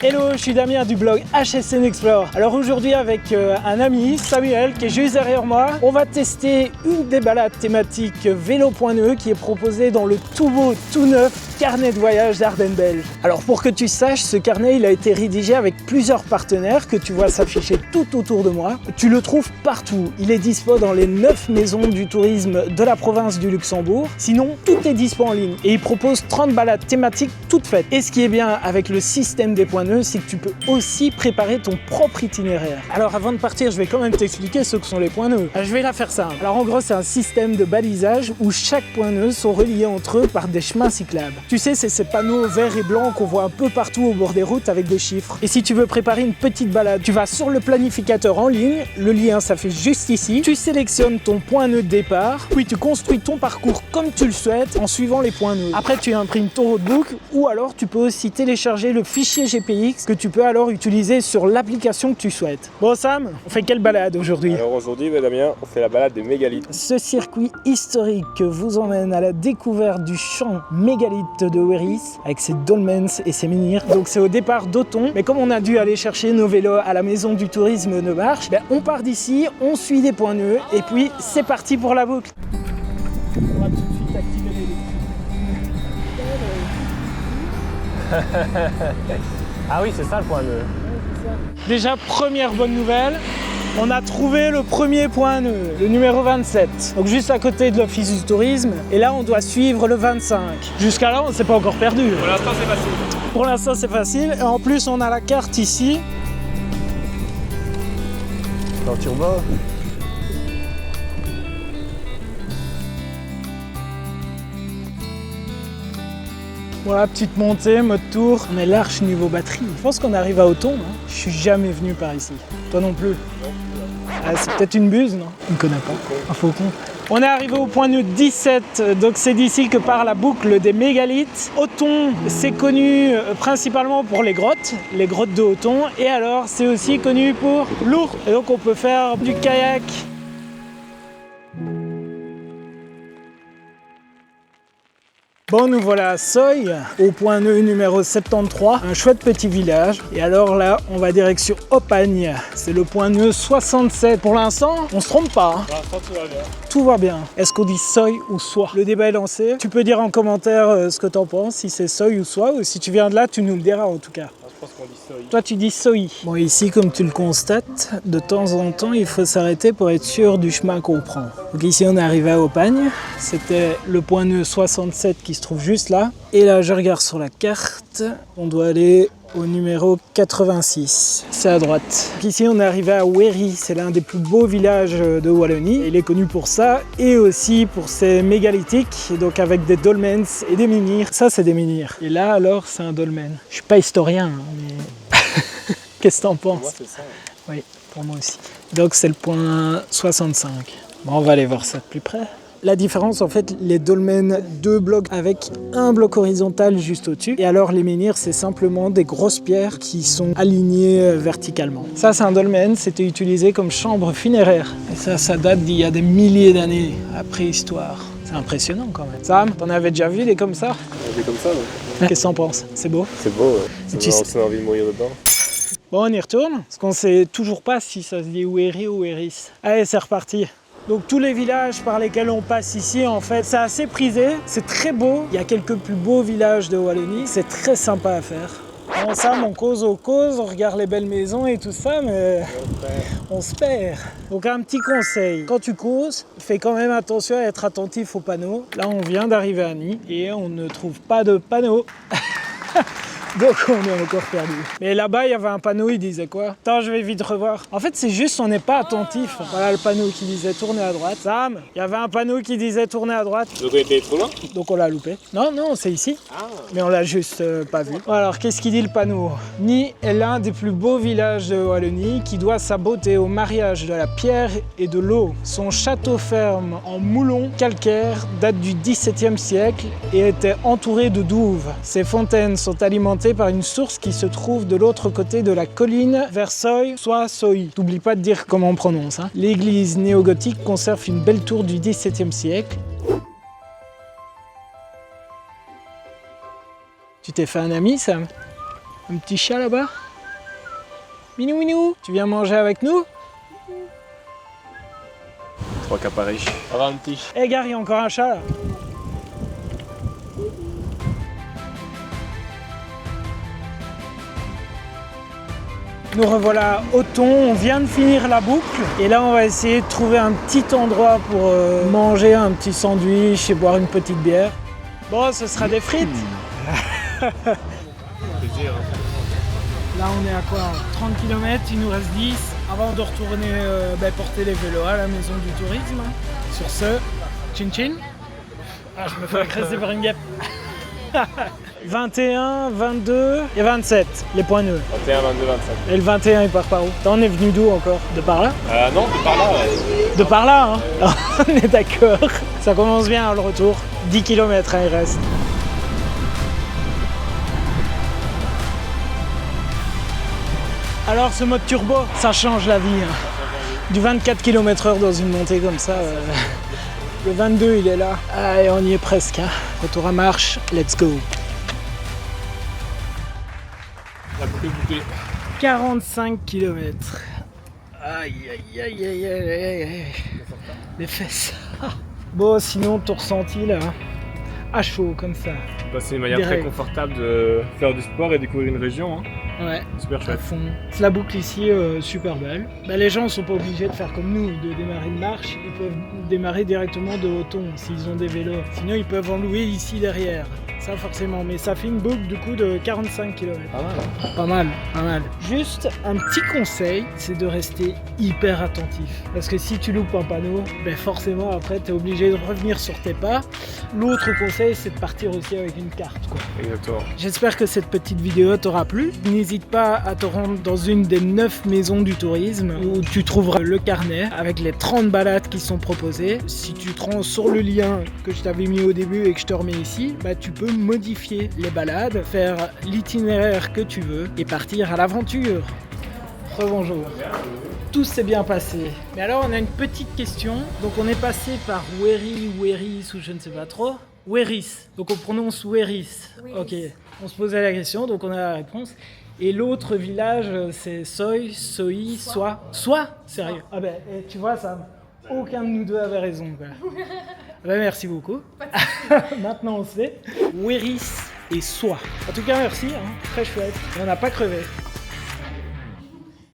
Hello, je suis Damien du blog HSN Explore. Alors aujourd'hui avec un ami, Samuel, qui est juste derrière moi, on va tester une des balades thématiques vélo.ne qui est proposée dans le tout beau, tout neuf carnet de voyage d'Ardennes belge. Alors pour que tu saches, ce carnet il a été rédigé avec plusieurs partenaires que tu vois s'afficher tout autour de moi. Tu le trouves partout. Il est dispo dans les 9 maisons du tourisme de la province du Luxembourg. Sinon, tout est dispo en ligne et il propose 30 balades thématiques toutes faites. Et ce qui est bien avec le système des points c'est que tu peux aussi préparer ton propre itinéraire. Alors avant de partir, je vais quand même t'expliquer ce que sont les points nœuds. Je vais la faire simple. Alors en gros, c'est un système de balisage où chaque point nœud sont reliés entre eux par des chemins cyclables. Tu sais, c'est ces panneaux verts et blancs qu'on voit un peu partout au bord des routes avec des chiffres. Et si tu veux préparer une petite balade, tu vas sur le planificateur en ligne, le lien ça fait juste ici, tu sélectionnes ton point nœud de départ, puis tu construis ton parcours comme tu le souhaites en suivant les points nœuds. Après, tu imprimes ton roadbook ou alors tu peux aussi télécharger le fichier GPX que tu peux alors utiliser sur l'application que tu souhaites. Bon Sam, on fait quelle balade aujourd'hui? Alors aujourd'hui, Damien, on fait la balade des mégalithes. Ce circuit historique vous emmène à la découverte du champ mégalithe de Wéris avec ses dolmens et ses menhirs. Donc c'est au départ d'Auton, mais comme on a dû aller chercher nos vélos à la maison du tourisme de Marche, on part d'ici, on suit des points nœuds et puis c'est parti pour la boucle. On va tout de suite activer l'électricité. Ah oui, c'est ça le point nœud. Déjà, première bonne nouvelle, on a trouvé le premier point nœud, le numéro 27. Donc juste à côté de l'office du tourisme. Et là, on doit suivre le 25. Jusqu'à là, on ne s'est pas encore perdu. Pour l'instant, c'est facile. Pour l'instant, c'est facile. Et en plus, on a la carte ici. Dans turbo. Voilà, petite montée, mode tour. On est large niveau batterie. Je pense qu'on arrive à Auton. Hein. Je suis jamais venu par ici. Toi non plus? Ah, c'est peut-être une buse, non? On ne connaît pas. Un faucon. On est arrivé au point nœud 17, donc c'est d'ici que part la boucle des mégalithes. Auton, c'est connu principalement pour les grottes de Auton. Et alors, c'est aussi connu pour l'Ourcq. Et donc, on peut faire du kayak. Bon, nous voilà à Soy, au point nœud numéro 73, un chouette petit village. Et alors là, on va direction Opagne. C'est le point nœud 67. Pour l'instant, on se trompe pas. Hein. Pour l'instant, tout va bien. Tout va bien. Est-ce qu'on dit Soy ou Soie? Le débat est lancé. Tu peux dire en commentaire ce que t'en penses, si c'est Soy ou Soie, ou si tu viens de là, tu nous le diras en tout cas. Je pense qu'on dit Soy. Toi, tu dis Soy. Bon, ici, comme tu le constates, de temps en temps, il faut s'arrêter pour être sûr du chemin qu'on prend. Donc ici, on est arrivé à Opagne. C'était le point nœud 67 qui se trouve juste là. Et là, je regarde sur la carte. On doit aller au numéro 86. C'est à droite. Donc ici, on est arrivé à Wéry. C'est l'un des plus beaux villages de Wallonie. Il est connu pour ça et aussi pour ses mégalithiques, donc avec des dolmens et des menhirs. Ça, c'est des menhirs. Et là, alors, c'est un dolmen. Je suis pas historien, mais qu'est-ce que t'en penses? Moi, c'est ça. Oui, pour moi aussi. Donc, c'est le point 65. Bon, on va aller voir ça de plus près. La différence, en fait, les dolmens, 2 blocs avec un bloc horizontal juste au-dessus. Et alors, les menhirs, c'est simplement des grosses pierres qui sont alignées verticalement. Ça, c'est un dolmen, c'était utilisé comme chambre funéraire. Et ça date d'il y a des milliers d'années, à préhistoire. C'est impressionnant quand même. Sam, t'en avais déjà vu des comme ça? Des comme ça, non? Qu'est-ce que t'en penses? C'est beau? C'est beau, ouais. Ça donne envie de mourir dedans. Bon, on y retourne, parce qu'on sait toujours pas si ça se dit Wéry ou Wéris. Allez, c'est reparti. Donc tous les villages par lesquels on passe ici, en fait, c'est assez prisé, c'est très beau. Il y a quelques plus beaux villages de Wallonie, c'est très sympa à faire. Bon Sam, on cause aux causes, on regarde les belles maisons et tout ça, mais on se perd. Donc un petit conseil, quand tu causes, fais quand même attention à être attentif aux panneaux. Là, on vient d'arriver à Nîmes et on ne trouve pas de panneaux. Donc on est encore perdu. Mais là-bas, il y avait un panneau, il disait quoi? Attends, je vais vite revoir. En fait, c'est juste on n'est pas attentif. Voilà le panneau qui disait tourner à droite. Sam, il y avait un panneau qui disait tourner à droite. Donc on était trop loin? Donc on l'a loupé. Non, c'est ici. Ah. Mais on l'a juste pas vu. Alors, qu'est-ce qu'il dit le panneau? Nîmes est l'un des plus beaux villages de Wallonie qui doit sa beauté au mariage de la pierre et de l'eau. Son château ferme en moulon calcaire date du XVIIe siècle et était entouré de douves. Ses fontaines sont alimentées par une source qui se trouve de l'autre côté de la colline vers Soy, soit Soy. T'oublies pas de dire comment on prononce. Hein. L'église néogothique conserve une belle tour du XVIIe siècle. Tu t'es fait un ami, Sam? Un petit chat là-bas. Minou minou, tu viens manger avec nous? 3 caparis. Avanti. Eh gars, il y a encore un chat là. Nous revoilà au thon, on vient de finir la boucle et là on va essayer de trouver un petit endroit pour manger un petit sandwich et boire une petite bière. Bon, ce sera des frites. Plaisir. Là on est à quoi? 30 km, il nous reste 10 avant de retourner porter les vélos à la maison du tourisme. Sur ce, chin chin. Ah, je me fais agresser par une guêpe. 21, 22 et 27, les points nœuds. 21, 22, 27. Et le 21 il part par où? On est venu d'où encore? De par là? Non, de par là. Ouais. De par là, hein. On est d'accord. Ça commence bien hein, le retour. 10 km il reste. Alors ce mode turbo, ça change la vie. Hein. Du 24 km/h dans une montée comme ça. Le 22 il est là. Allez, on y est presque. Hein. Retour à marche, let's go. La boucle est bouclée. 45 km. Aïe aïe aïe aïe aïe aïe aïe. Les fesses. Bon, sinon ton ressenti là, à chaud comme ça. Bah, c'est une manière très confortable de faire du sport et découvrir une région. Hein. Ouais, super à chouette. fond. La boucle ici, super belle. Bah, les gens sont pas obligés de faire comme nous, de démarrer une marche. Ils peuvent démarrer directement de Hoton s'ils ont des vélos. Sinon, ils peuvent en louer ici derrière. Ça forcément, mais ça fait une boucle du coup de 45 km. Pas mal, pas mal. Juste un petit conseil, c'est de rester hyper attentif. Parce que si tu loupes un panneau, ben forcément après tu es obligé de revenir sur tes pas. L'autre conseil, c'est de partir aussi avec une carte, quoi. Exactement. J'espère que cette petite vidéo t'aura plu. N'hésite pas à te rendre dans une des 9 maisons du tourisme où tu trouveras le carnet avec les 30 balades qui sont proposées. Si tu te rends sur le lien que je t'avais mis au début et que je te remets ici, bah, tu peux modifier les balades, faire l'itinéraire que tu veux et partir à l'aventure. Rebonjour. Tout s'est bien passé. Mais alors on a une petite question. Donc on est passé par Weris ou je ne sais pas trop. Weris. Donc on prononce Weris. Ok. On se posait la question, donc on a la réponse. Et l'autre village, c'est Soy, Soa. Soa? Sérieux? Ah ben, tu vois, Sam, aucun de nous deux avait raison, quoi. Ben, merci beaucoup. Maintenant on sait. Weris et Soa. En tout cas, merci, hein. Très chouette. On n'a pas crevé.